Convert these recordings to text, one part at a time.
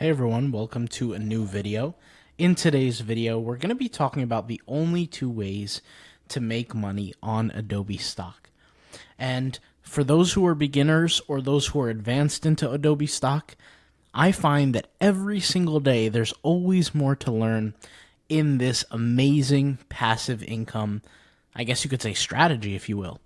Hey everyone, welcome to a new video. In today's video, we're going to be talking about the only two ways to make money on Adobe Stock. And for those who are beginners or those who are advanced into Adobe Stock, I find that every single day there's always more to learn in this amazing passive income, I guess you could say strategy, if you will.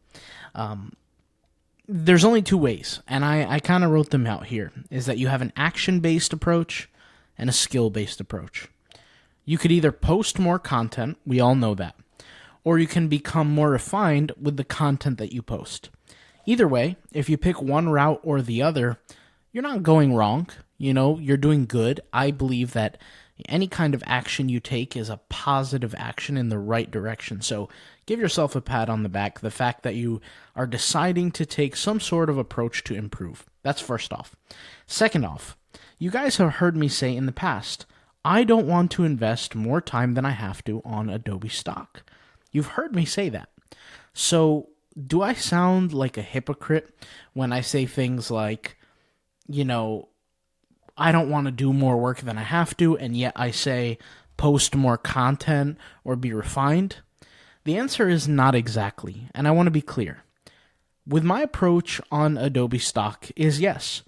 There's only two ways, and I kind of wrote them out here, is that you have an action-based approach and a skill-based approach. You could either post more content, we all know that, or you can become more refined with the content that you post. Either way, if you pick one route or the other, you're not going wrong. You're doing good. I believe that any kind of action you take is a positive action in the right direction. So give yourself a pat on the back. The fact that you are deciding to take some sort of approach to improve. That's first off. Second off, you guys have heard me say in the past, I don't want to invest more time than I have to on Adobe Stock. You've heard me say that. So do I sound like a hypocrite when I say things like, I don't want to do more work than I have to, and yet I say post more content or be refined? The answer is not exactly, and I want to be clear. With my approach on Adobe Stock is yes,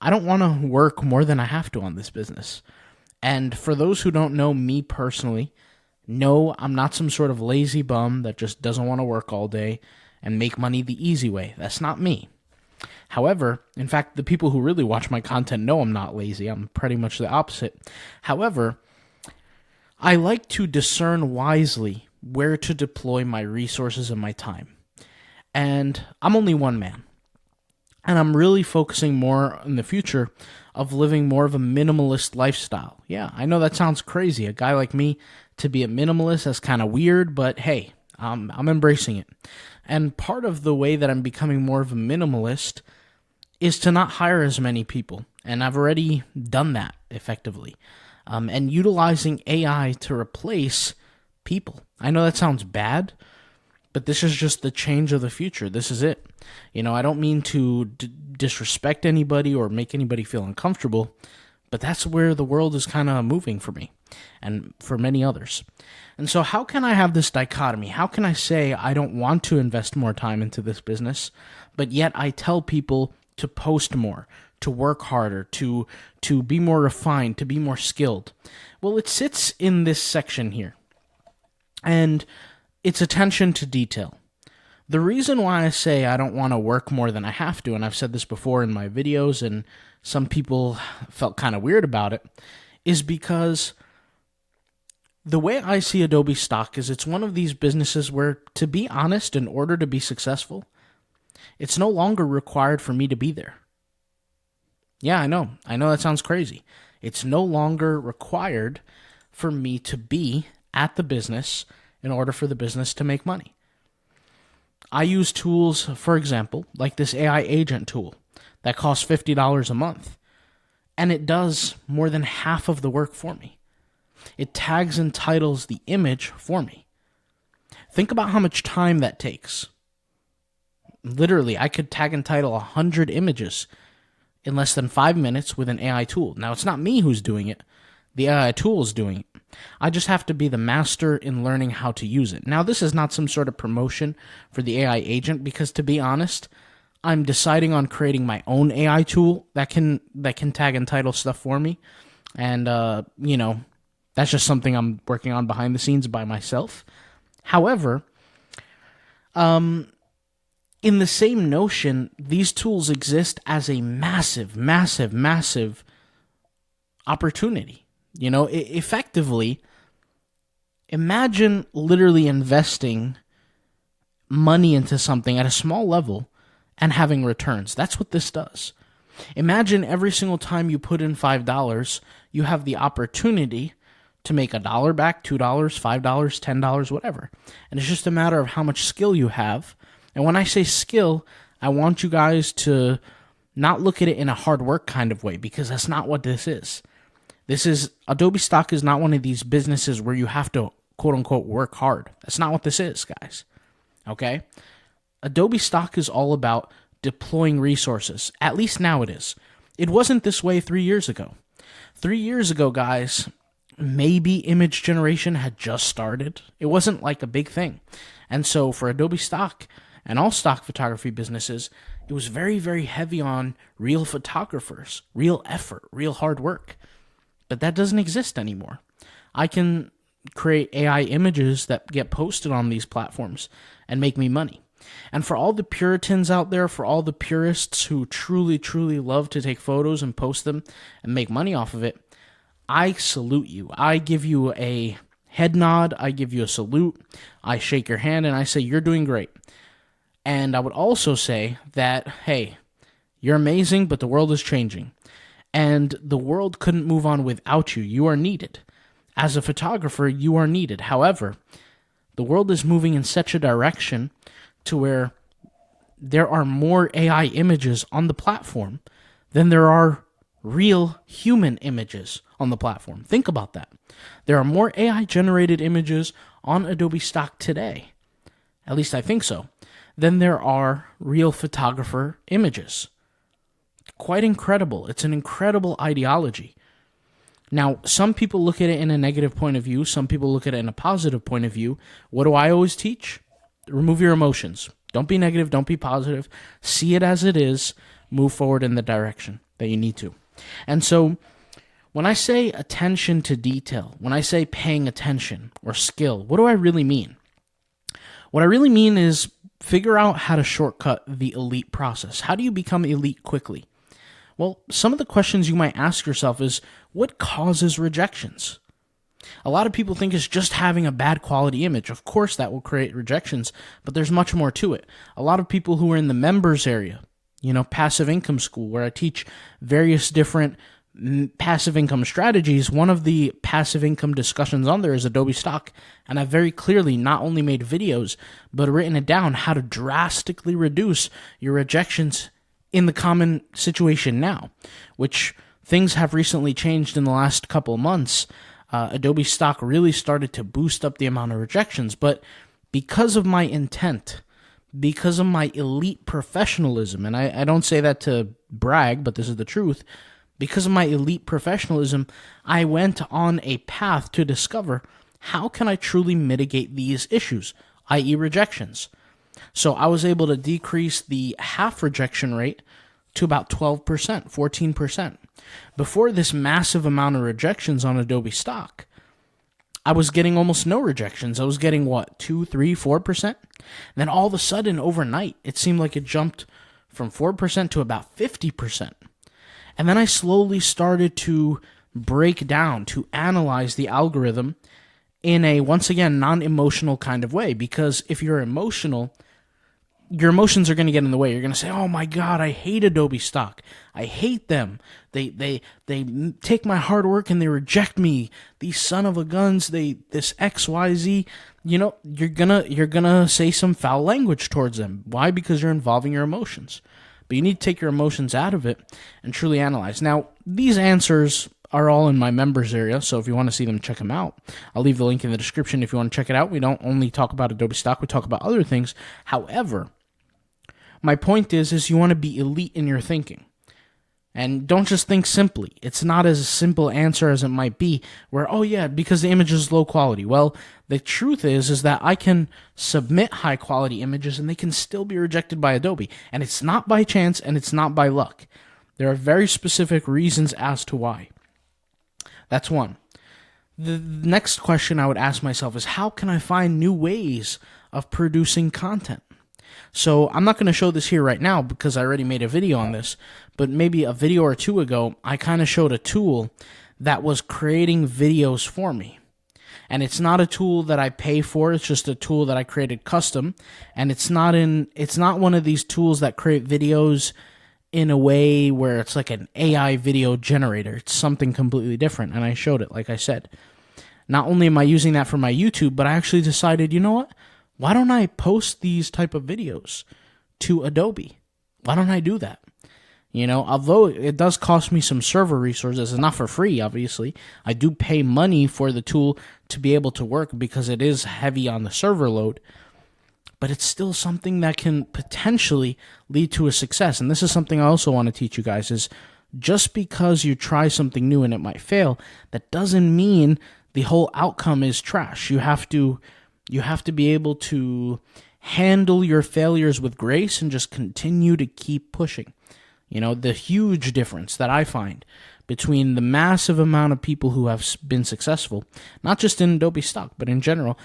I don't want to work more than I have to on this business. And for those who don't know me personally, no, I'm not some sort of lazy bum that just doesn't want to work all day and make money the easy way. That's not me. However, in fact, the people who really watch my content know I'm not lazy. I'm pretty much the opposite. However, I like to discern wisely where to deploy my resources and my time. And I'm only one man. And I'm really focusing more in the future of living more of a minimalist lifestyle. Yeah, I know that sounds crazy. A guy like me to be a minimalist, that's kind of weird, but hey, I'm embracing it. And part of the way that I'm becoming more of a minimalist is to not hire as many people. And I've already done that effectively. And utilizing AI to replace people. I know that sounds bad, but this is just the change of the future. This is it. I don't mean to disrespect anybody or make anybody feel uncomfortable, but that's where the world is kind of moving for me and for many others. And so how can I have this dichotomy? How can I say I don't want to invest more time into this business, but yet I tell people to post more, to work harder, to be more refined, to be more skilled? Well, it sits in this section here, and it's attention to detail. The reason why I say I don't want to work more than I have to, and I've said this before in my videos, and some people felt kind of weird about it, is because the way I see Adobe Stock is it's one of these businesses where, to be honest, in order to be successful, it's no longer required for me to be there. Yeah, I know that sounds crazy. It's no longer required for me to be at the business in order for the business to make money. I use tools, for example, like this AI agent tool that costs $50 a month, and it does more than half of the work for me. It tags and titles the image for me. Think about how much time that takes. Literally, I could tag and title 100 images in less than 5 minutes with an AI tool. Now, it's not me who's doing it. The AI tool is doing it. I just have to be the master in learning how to use it. Now, this is not some sort of promotion for the AI agent because, to be honest, I'm deciding on creating my own AI tool that can tag and title stuff for me. And, that's just something I'm working on behind the scenes by myself. However, in the same notion, these tools exist as a massive, massive, massive opportunity. Effectively, imagine literally investing money into something at a small level and having returns. That's what this does. Imagine every single time you put in $5, you have the opportunity to make $1 back, $2, $5, $10, whatever. And it's just a matter of how much skill you have. And when I say skill, I want you guys to not look at it in a hard work kind of way, because that's not what this is. Adobe Stock is not one of these businesses where you have to, quote unquote, work hard. That's not what this is, guys. Okay? Adobe Stock is all about deploying resources. At least now it is. It wasn't this way 3 years ago. 3 years ago, guys, maybe image generation had just started. It wasn't like a big thing. And so for Adobe Stock and all stock photography businesses, it was very, very heavy on real photographers, real effort, real hard work. But that doesn't exist anymore. I can create AI images that get posted on these platforms and make me money. And for all the Puritans out there, for all the purists who truly, truly love to take photos and post them and make money off of it, I salute you. I give you a head nod. I give you a salute. I shake your hand and I say, you're doing great. And I would also say that, hey, you're amazing, but the world is changing. And the world couldn't move on without you. You are needed. As a photographer, you are needed. However, the world is moving in such a direction to where there are more AI images on the platform than there are real human images on the platform. Think about that. There are more AI-generated images on Adobe Stock today, at least I think so, than there are real photographer images. Quite incredible. It's an incredible ideology. Now, some people look at it in a negative point of view. Some people look at it in a positive point of view. What do I always teach? Remove your emotions. Don't be negative. Don't be positive. See it as it is. Move forward in the direction that you need to. And so when I say attention to detail, when I say paying attention or skill, what do I really mean? What I really mean is figure out how to shortcut the elite process. How do you become elite quickly? Well, some of the questions you might ask yourself is, what causes rejections? A lot of people think it's just having a bad quality image. Of course, that will create rejections, but there's much more to it. A lot of people who are in the members area, passive income school, where I teach various different passive income strategies. One of the passive income discussions on there is Adobe Stock, and I've very clearly not only made videos, but written it down how to drastically reduce your rejections in the common situation now, which things have recently changed in the last couple of months. Adobe Stock really started to boost up the amount of rejections, but because of my intent, because of my elite professionalism, and I don't say that to brag, but this is the truth, because of my elite professionalism, I went on a path to discover how can I truly mitigate these issues, i.e. rejections. So I was able to decrease the half rejection rate to about 12%, 14%. Before this massive amount of rejections on Adobe Stock, I was getting almost no rejections. I was getting, 2, 3, 4%? Then all of a sudden, overnight, it seemed like it jumped from 4% to about 50%. And then I slowly started to break down, to analyze the algorithm in a, once again, non-emotional kind of way. Because if you're emotional, your emotions are going to get in the way. You're going to say, oh my God, I hate Adobe Stock. I hate them. They take my hard work and they reject me. These son of a guns, this XYZ. You're gonna say some foul language towards them. Why? Because you're involving your emotions. But you need to take your emotions out of it and truly analyze. Now, these answers are all in my members area, so if you want to see them, check them out. I'll leave the link in the description if you want to check it out. We don't only talk about Adobe Stock, we talk about other things. However, my point is you want to be elite in your thinking. And don't just think simply. It's not as a simple answer as it might be, where, oh yeah, because the image is low quality. Well, the truth is that I can submit high quality images and they can still be rejected by Adobe. And it's not by chance and it's not by luck. There are very specific reasons as to why. That's one. The next question I would ask myself is, how can I find new ways of producing content? So I'm not going to show this here right now because I already made a video on this, but maybe a video or two ago, I kind of showed a tool that was creating videos for me. And it's not a tool that I pay for, it's just a tool that I created custom, and it's not one of these tools that create videos in a way where it's like an AI video generator. It's something completely different, and I showed it, like I said. Not only am I using that for my YouTube, but I actually decided, you know what? Why don't I post these type of videos to Adobe? Why don't I do that? Although it does cost me some server resources, it's not for free, obviously. I do pay money for the tool to be able to work because it is heavy on the server load. But it's still something that can potentially lead to a success. And this is something I also want to teach you guys is Just because you try something new and it might fail, that doesn't mean the whole outcome is trash. You have to be able to handle your failures with grace and just continue to keep pushing. The huge difference that I find between the massive amount of people who have been successful, not just in Adobe Stock, but in general,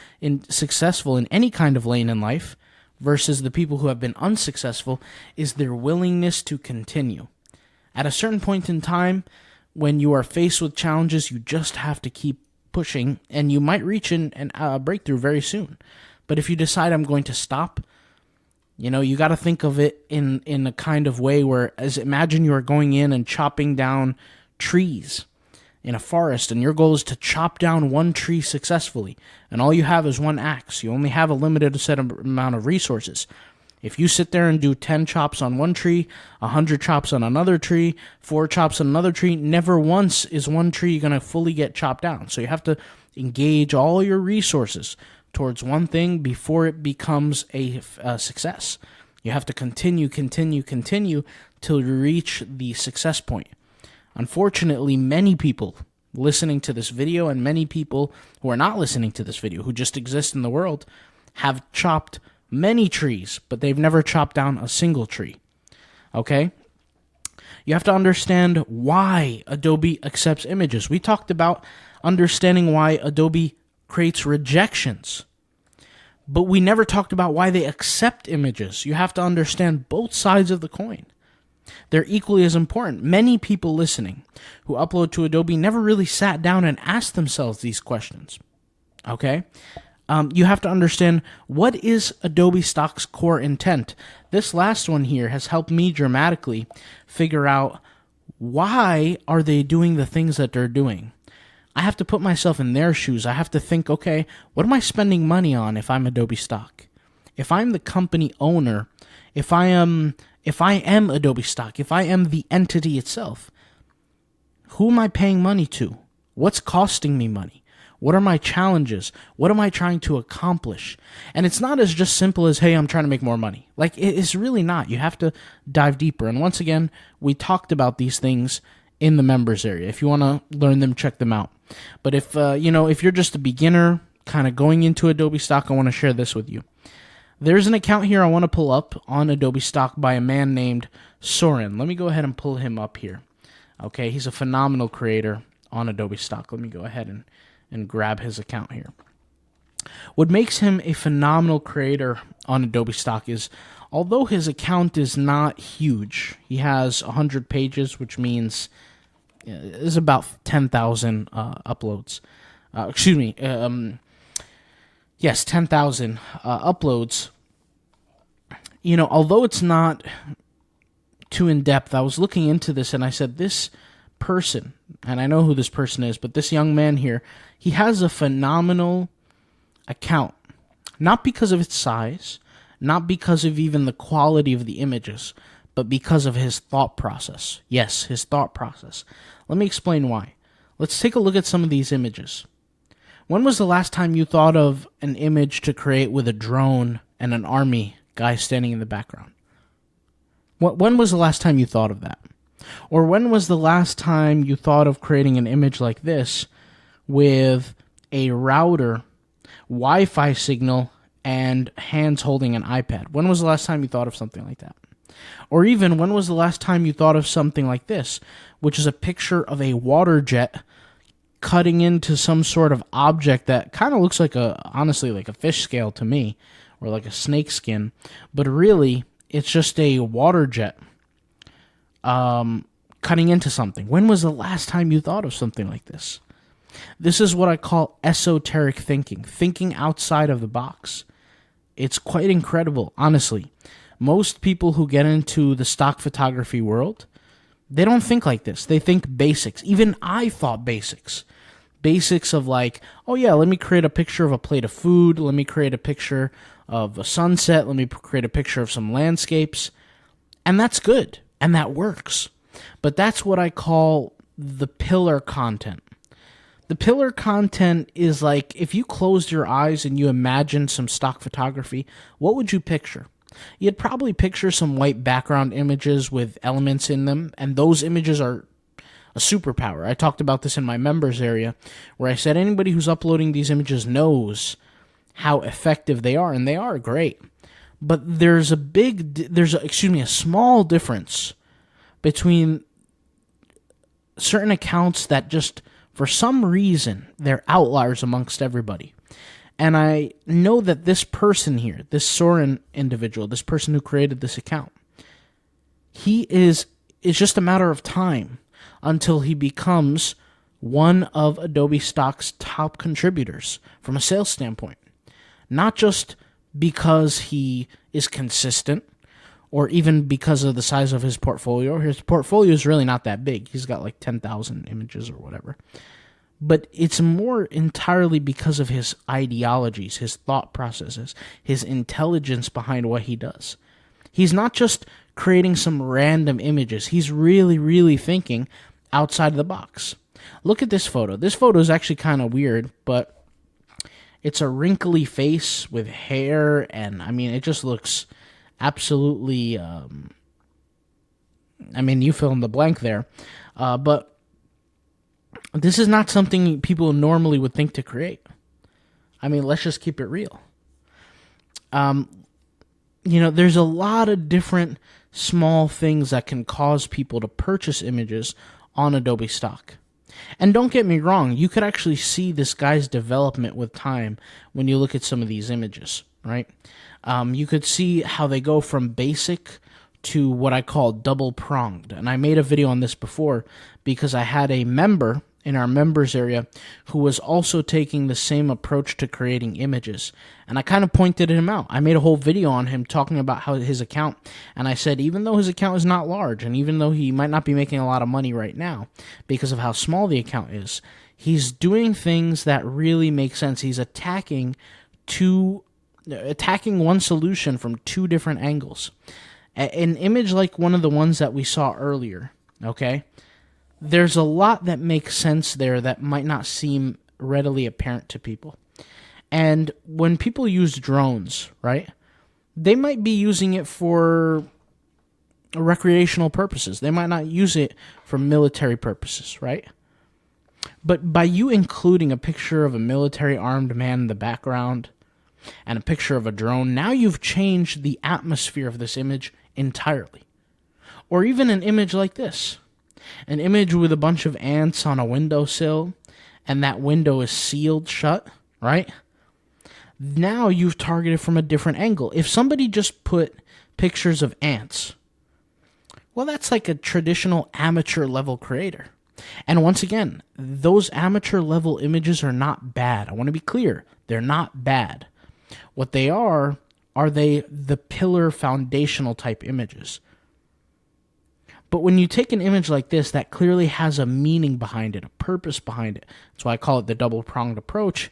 successful in any kind of lane in life, versus the people who have been unsuccessful, is their willingness to continue. At a certain point in time, when you are faced with challenges, you just have to keep pushing, and you might reach a breakthrough very soon. But if you decide I'm going to stop, you got to think of it in a kind of way where, imagine you are going in and chopping down trees in a forest, and your goal is to chop down one tree successfully, and all you have is one axe. You only have a limited set amount of resources. If you sit there and do 10 chops on one tree, 100 chops on another tree, 4 chops on another tree, never once is one tree going to fully get chopped down. So you have to engage all your resources towards one thing before it becomes a success. You have to continue till you reach the success point. Unfortunately, many people listening to this video and many people who are not listening to this video, who just exist in the world, have chopped many trees, but they've never chopped down a single tree. Okay? You have to understand why Adobe accepts images. We talked about understanding why Adobe creates rejections, but we never talked about why they accept images. You have to understand both sides of the coin. They're equally as important. Many people listening who upload to Adobe never really sat down and asked themselves these questions. Okay? You have to understand, what is Adobe Stock's core intent? This last one here has helped me dramatically figure out why are they doing the things that they're doing. I have to put myself in their shoes. I have to think, okay, what am I spending money on if I'm Adobe Stock? If I'm the company owner, if I am Adobe Stock, if I am the entity itself, who am I paying money to? What's costing me money? What are my challenges? What am I trying to accomplish? And it's not as just simple as, hey, I'm trying to make more money. It's really not. You have to dive deeper. And once again, we talked about these things in the members area. If you want to learn them, check them out. But if you're just a beginner kind of going into Adobe Stock, I want to share this with you. There's an account here I want to pull up on Adobe Stock by a man named Saurin. Let me go ahead and pull him up here. Okay, he's a phenomenal creator on Adobe Stock. Let me go ahead and grab his account here. What makes him a phenomenal creator on Adobe Stock is, although his account is not huge, he has 100 pages, which means is about 10,000 uploads. 10,000 uploads. Although it's not too in-depth, I was looking into this and I said, this person, and I know who this person is, but this young man here, he has a phenomenal account. Not because of its size, not because of even the quality of the images, but because of his thought process. Yes, his thought process. Let me explain why. Let's take a look at some of these images. When was the last time you thought of an image to create with a drone and an army guy standing in the background? When was the last time you thought of that? Or when was the last time you thought of creating an image like this with a router, Wi-Fi signal, and hands holding an iPad? When was the last time you thought of something like that? Or even, when was the last time you thought of something like this, which is a picture of a water jet cutting into some sort of object that kind of looks honestly like a fish scale to me, or like a snake skin, but really, it's just a water jet cutting into something. When was the last time you thought of something like this? This is what I call esoteric thinking outside of the box. It's quite incredible, honestly. Most people who get into the stock photography world, they don't think like this. They think basics. Even I thought basics. Basics of like, oh yeah, let me create a picture of a plate of food. Let me create a picture of a sunset. Let me create a picture of some landscapes. And that's good. And that works. But that's what I call the pillar content. The pillar content is like, if you closed your eyes and you imagine some stock photography, what would you picture? you'd probably picture some white background images with elements in them, and those images are a superpower. I talked about this in my members area, where I said anybody who's uploading these images knows how effective they are, and they are great. But there's a small difference between certain accounts that just, for some reason, they're outliers amongst everybody. And I know that this person here, this Saurin individual, this person who created this account, it's just a matter of time until he becomes one of Adobe Stock's top contributors from a sales standpoint. Not just because he is consistent, or even because of the size of his portfolio. His portfolio is really not that big. He's got like 10,000 images or whatever. But it's more entirely because of his ideologies, his thought processes, his intelligence behind what he does. He's not just creating some random images. He's really, really thinking outside of the box. Look at this photo. This photo is actually kind of weird, but it's a wrinkly face with hair, and I mean, it just looks absolutely, you fill in the blank there, but this is not something people normally would think to create. I mean, let's just keep it real. There's a lot of different small things that can cause people to purchase images on Adobe Stock. And don't get me wrong, you could actually see this guy's development with time when you look at some of these images, right? You could see how they go from basic to what I call double-pronged. And I made a video on this before because I had a member in our members area who was also taking the same approach to creating images. And I kind of pointed him out. I made a whole video on him talking about how his account, and I said even though his account is not large, and even though he might not be making a lot of money right now because of how small the account is, he's doing things that really make sense. He's attacking one solution from two different angles. An image like one of the ones that we saw earlier, okay? There's a lot that makes sense there that might not seem readily apparent to people. And when people use drones, right, they might be using it for recreational purposes. They might not use it for military purposes, right? But by you including a picture of a military armed man in the background and a picture of a drone, now you've changed the atmosphere of this image entirely. Or even an image like this. An image with a bunch of ants on a windowsill, and that window is sealed shut, right? Now you've targeted from a different angle. If somebody just put pictures of ants, well, that's like a traditional amateur level creator. And once again, those amateur level images are not bad. I want to be clear. They're not bad. What they are they the pillar foundational type images. But when you take an image like this that clearly has a meaning behind it, a purpose behind it, that's why I call it the double-pronged approach,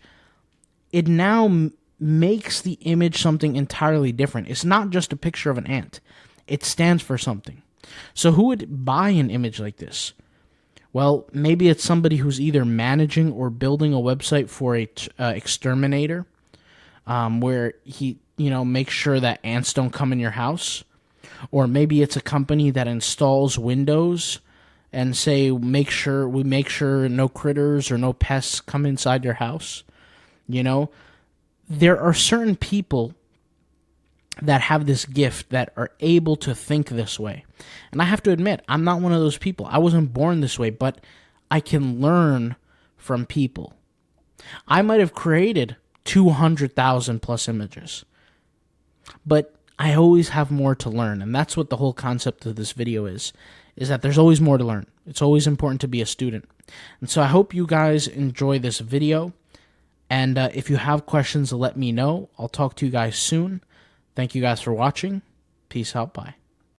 it now makes the image something entirely different. It's not just a picture of an ant. It stands for something. So who would buy an image like this? Well, maybe it's somebody who's either managing or building a website for a exterminator, where he, makes sure that ants don't come in your house. Or maybe it's a company that installs Windows and we make sure no critters or no pests come inside your house. There are certain people that have this gift that are able to think this way. And I have to admit, I'm not one of those people. I wasn't born this way, but I can learn from people. I might have created 200,000 plus images, but I always have more to learn, and that's what the whole concept of this video is that there's always more to learn. It's always important to be a student. And so I hope you guys enjoy this video, and if you have questions, let me know. I'll talk to you guys soon. Thank you guys for watching. Peace out. Bye.